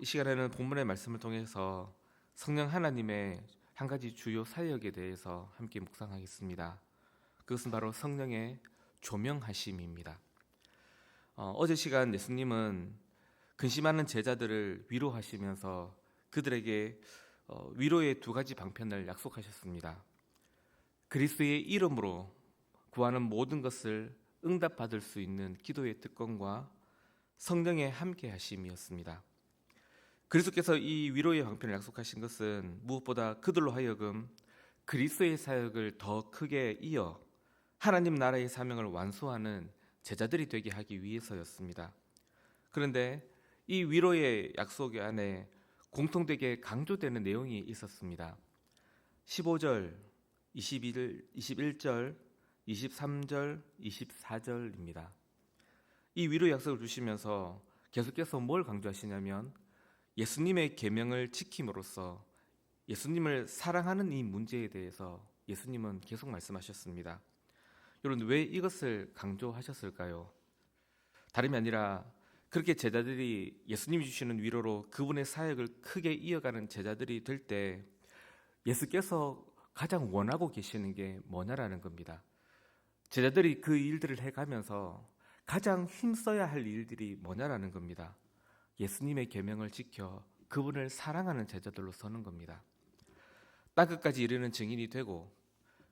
이 시간에는 본문의 말씀을 통해서 성령 하나님의 한 가지 주요 사역에 대해서 함께 묵상하겠습니다. 그것은 바로 성령의 조명하심입니다. 어제 시간 예수님은 근심하는 제자들을 위로하시면서 그들에게 위로의 두 가지 방편을 약속하셨습니다. 그리스도의 이름으로 구하는 모든 것을 응답받을 수 있는 기도의 특권과 성령의 함께하심이었습니다. 그리스도께서 이 위로의 방편을 약속하신 것은 무엇보다 그들로 하여금 그리스도의 사역을 더 크게 이어 하나님 나라의 사명을 완수하는 제자들이 되게 하기 위해서였습니다. 그런데 이 위로의 약속 안에 공통되게 강조되는 내용이 있었습니다. 15절, 21절, 23절, 24절입니다. 이 위로의 약속을 주시면서 계속해서 뭘 강조하시냐면 예수님의 계명을 지킴으로써 예수님을 사랑하는 이 문제에 대해서 예수님은 계속 말씀하셨습니다. 여러분, 왜 이것을 강조하셨을까요? 다름이 아니라 그렇게 제자들이 예수님이 주시는 위로로 그분의 사역을 크게 이어가는 제자들이 될 때 예수께서 가장 원하고 계시는 게 뭐냐라는 겁니다. 제자들이 그 일들을 해가면서 가장 힘써야 할 일들이 뭐냐라는 겁니다. 예수님의 계명을 지켜 그분을 사랑하는 제자들로 서는 겁니다. 땅끝까지 이르는 증인이 되고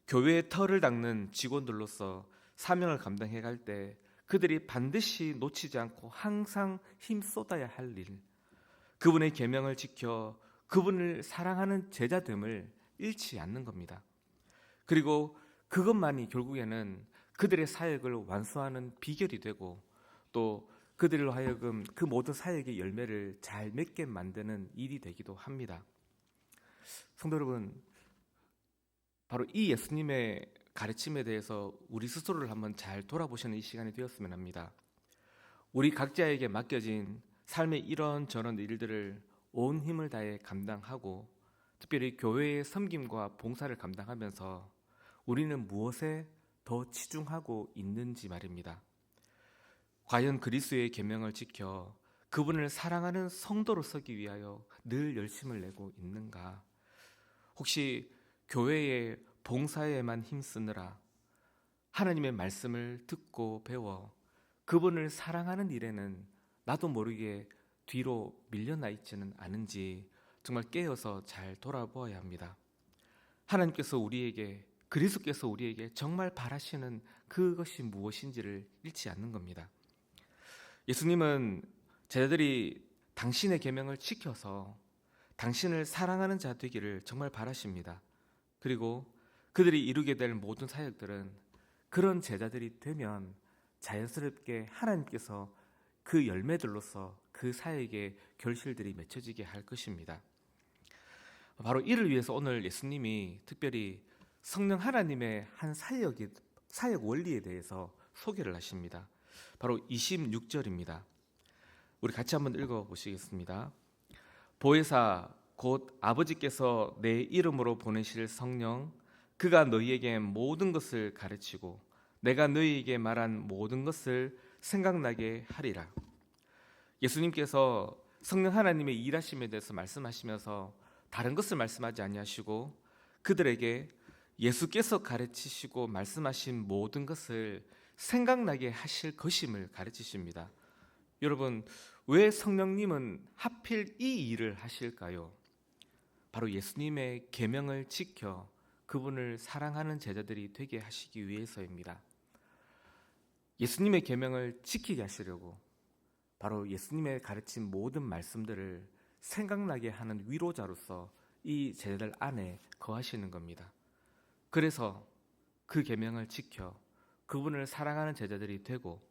교회의 털을 닦는 직원들로서 사명을 감당해 갈 때 그들이 반드시 놓치지 않고 항상 힘쏟아야 할 일, 그분의 계명을 지켜 그분을 사랑하는 제자됨을 잃지 않는 겁니다. 그리고 그것만이 결국에는 그들의 사역을 완수하는 비결이 되고 또 그들로 하여금 그 모든 사역의 열매를 잘 맺게 만드는 일이 되기도 합니다. 성도 여러분, 바로 이 예수님의 가르침에 대해서 우리 스스로를 한번 잘 돌아보시는 이 시간이 되었으면 합니다. 우리 각자에게 맡겨진 삶의 이런저런 일들을 온 힘을 다해 감당하고 특별히 교회의 섬김과 봉사를 감당하면서 우리는 무엇에 더 치중하고 있는지 말입니다. 과연 그리스도의 계명을 지켜 그분을 사랑하는 성도로 서기 위하여 늘 열심을 내고 있는가? 혹시 교회의 봉사에만 힘쓰느라 하나님의 말씀을 듣고 배워 그분을 사랑하는 일에는 나도 모르게 뒤로 밀려나 있지는 않은지 정말 깨어서 잘 돌아보아야 합니다. 하나님께서 우리에게, 그리스도께서 우리에게 정말 바라시는 그것이 무엇인지를 잃지 않는 겁니다. 예수님은 제자들이 당신의 계명을 지켜서 당신을 사랑하는 자 되기를 정말 바라십니다. 그리고 그들이 이루게 될 모든 사역들은 그런 제자들이 되면 자연스럽게 하나님께서 그 열매들로서 그 사역의 결실들이 맺혀지게 할 것입니다. 바로 이를 위해서 오늘 예수님이 특별히 성령 하나님의 한 사역 원리에 대해서 소개를 하십니다. 바로 26절입니다. 우리 같이 한번 읽어보시겠습니다. 보혜사 곧 아버지께서 내 이름으로 보내실 성령 그가 너희에게 모든 것을 가르치고 내가 너희에게 말한 모든 것을 생각나게 하리라. 예수님께서 성령 하나님의 일하심에 대해서 말씀하시면서 다른 것을 말씀하지 아니하시고 그들에게 예수께서 가르치시고 말씀하신 모든 것을 생각나게 하실 것임을 가르치십니다. 여러분, 왜 성령님은 하필 이 일을 하실까요? 바로 예수님의 계명을 지켜 그분을 사랑하는 제자들이 되게 하시기 위해서입니다. 예수님의 계명을 지키게 하시려고 바로 예수님의 가르친 모든 말씀들을 생각나게 하는 위로자로서 이 제자들 안에 거하시는 겁니다. 그래서 그 계명을 지켜 그분을 사랑하는 제자들이 되고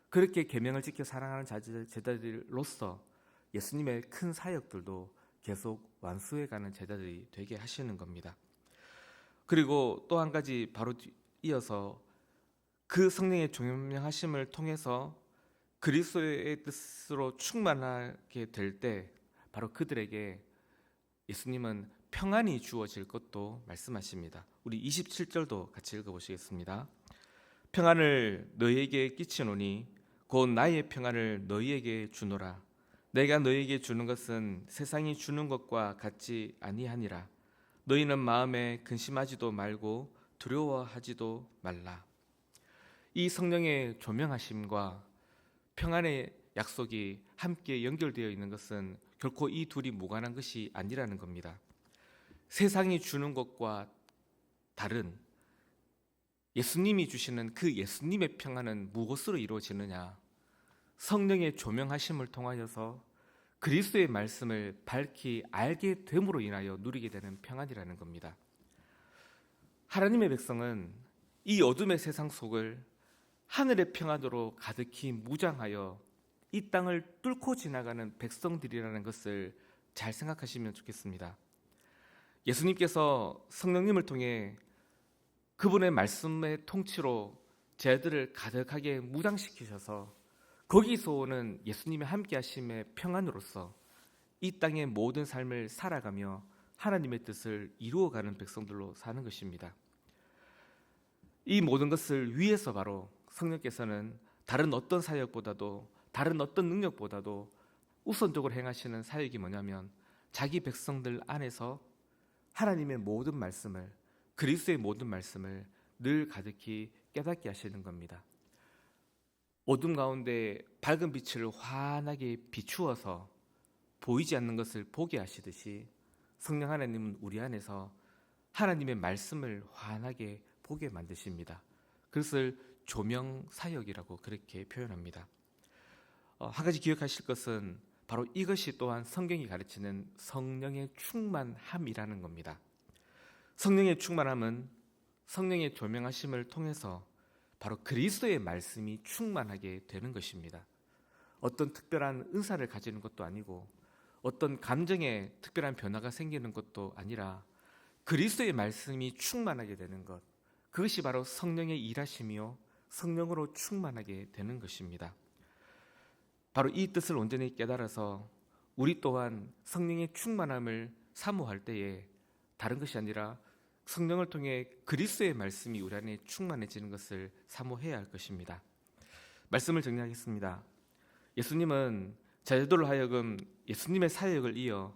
그렇게 계명을 지켜 사랑하는 제자들로서 예수님의 큰 사역들도 계속 완수해가는 제자들이 되게 하시는 겁니다. 그리고 또 한 가지 바로 이어서 그 성령의 조명하심을 통해서 그리스도의 뜻으로 충만하게 될 때 바로 그들에게 예수님은 평안이 주어질 것도 말씀하십니다. 우리 27절도 같이 읽어보시겠습니다. 평안을 너희에게 끼치노니 곧 나의 평안을 너희에게 주노라. 내가 너희에게 주는 것은 세상이 주는 것과 같지 아니하니라. 너희는 마음에 근심하지도 말고 두려워하지도 말라. 이 성령의 조명하심과 평안의 약속이 함께 연결되어 있는 것은 결코 이 둘이 무관한 것이 아니라는 겁니다. 세상이 주는 것과 다른 예수님이 주시는 그 예수님의 평안은 무엇으로 이루어지느냐? 성령의 조명하심을 통하여서 그리스도의 말씀을 밝히 알게 됨으로 인하여 누리게 되는 평안이라는 겁니다. 하나님의 백성은 이 어둠의 세상 속을 하늘의 평안으로 가득히 무장하여 이 땅을 뚫고 지나가는 백성들이라는 것을 잘 생각하시면 좋겠습니다. 예수님께서 성령님을 통해 그분의 말씀의 통치로 제자들을 가득하게 무장시키셔서 거기서 오는 예수님의 함께하심의 평안으로서 이 땅의 모든 삶을 살아가며 하나님의 뜻을 이루어가는 백성들로 사는 것입니다. 이 모든 것을 위해서 바로 성령께서는 다른 어떤 사역보다도 다른 어떤 능력보다도 우선적으로 행하시는 사역이 뭐냐면 자기 백성들 안에서 하나님의 모든 말씀을, 그리스도의 모든 말씀을 늘 가득히 깨닫게 하시는 겁니다. 어둠 가운데 밝은 빛을 환하게 비추어서 보이지 않는 것을 보게 하시듯이 성령 하나님은 우리 안에서 하나님의 말씀을 환하게 보게 만드십니다. 그것을 조명 사역이라고 그렇게 표현합니다. 한 가지 기억하실 것은 바로 이것이 또한 성경이 가르치는 성령의 충만함이라는 겁니다. 성령의 충만함은 성령의 조명하심을 통해서 바로 그리스도의 말씀이 충만하게 되는 것입니다. 어떤 특별한 은사를 가지는 것도 아니고 어떤 감정에 특별한 변화가 생기는 것도 아니라 그리스도의 말씀이 충만하게 되는 것, 그것이 바로 성령의 일하심이요 성령으로 충만하게 되는 것입니다. 바로 이 뜻을 온전히 깨달아서 우리 또한 성령의 충만함을 사모할 때에 다른 것이 아니라 성령을 통해 그리스도의 말씀이 우리 안에 충만해지는 것을 사모해야 할 것입니다. 말씀을 정리하겠습니다. 예수님은 제자들로 하여금 예수님의 사역을 이어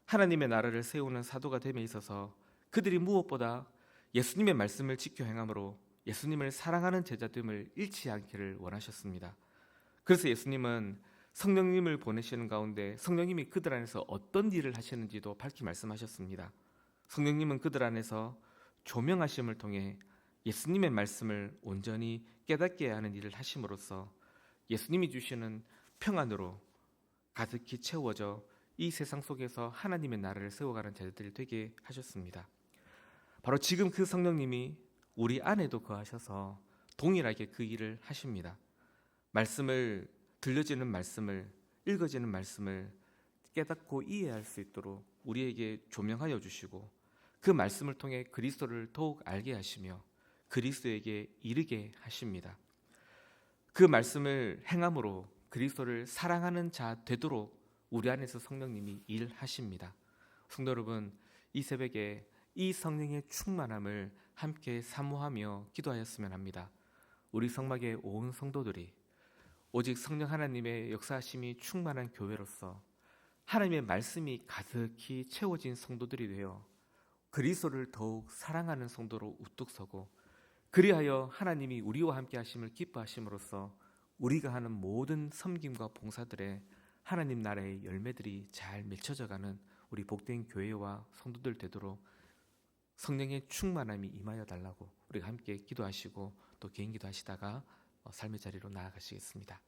하나님의 나라를 세우는 사도가 됨에 있어서 그들이 무엇보다 예수님의 말씀을 지켜 행함으로 예수님을 사랑하는 제자됨을 잃지 않기를 원하셨습니다. 그래서 예수님은 성령님을 보내시는 가운데 성령님이 그들 안에서 어떤 일을 하시는지도 밝히 말씀하셨습니다. 성령님은 그들 안에서 조명하심을 통해 예수님의 말씀을 온전히 깨닫게 하는 일을 하심으로써 예수님이 주시는 평안으로 가득히 채워져 이 세상 속에서 하나님의 나라를 세워가는 제자들이 되게 하셨습니다. 바로 지금 그 성령님이 우리 안에도 거하셔서 동일하게 그 일을 하십니다. 말씀을 들려지는 말씀을, 읽어지는 말씀을 깨닫고 이해할 수 있도록 우리에게 조명하여 주시고 그 말씀을 통해 그리스도를 더욱 알게 하시며 그리스도에게 이르게 하십니다. 그 말씀을 행함으로 그리스도를 사랑하는 자 되도록 우리 안에서 성령님이 일하십니다. 성도 여러분, 이 새벽에 이 성령의 충만함을 함께 사모하며 기도하였으면 합니다. 우리 성막의 온 성도들이 오직 성령 하나님의 역사하심이 충만한 교회로서 하나님의 말씀이 가득히 채워진 성도들이 되어 그리스도를 더욱 사랑하는 성도로 우뚝 서고 그리하여 하나님이 우리와 함께 하심을 기뻐하심으로써 우리가 하는 모든 섬김과 봉사들에 하나님 나라의 열매들이 잘 맺혀져가는 우리 복된 교회와 성도들 되도록 성령의 충만함이 임하여 달라고 우리가 함께 기도하시고 또 개인 기도하시다가 삶의 자리로 나아가시겠습니다.